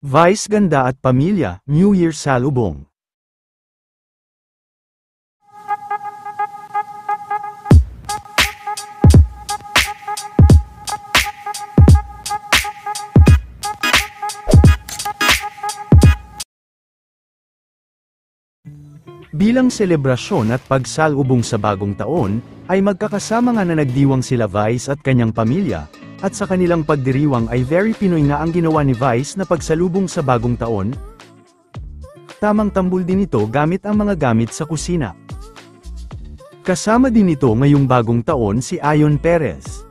Vice Ganda at Pamilya, New Year Salubong. Bilang selebrasyon at pagsalubong sa bagong taon, ay magkakasama nga na nagdiwang sila Vice at kanyang pamilya, at sa kanilang pagdiriwang ay very Pinoy nga ang ginawa ni Vice na pagsalubong sa bagong taon. Tamang tambul din ito gamit ang mga gamit sa kusina. Kasama din ito ngayong bagong taon si Ayon Perez.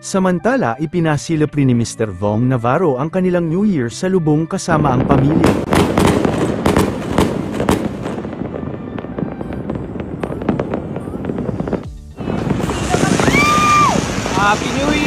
Samantala, ipinasilip rin ni Mr. Vong Navarro ang kanilang New Year sa lubong kasama ang pamilya. Happy New Year!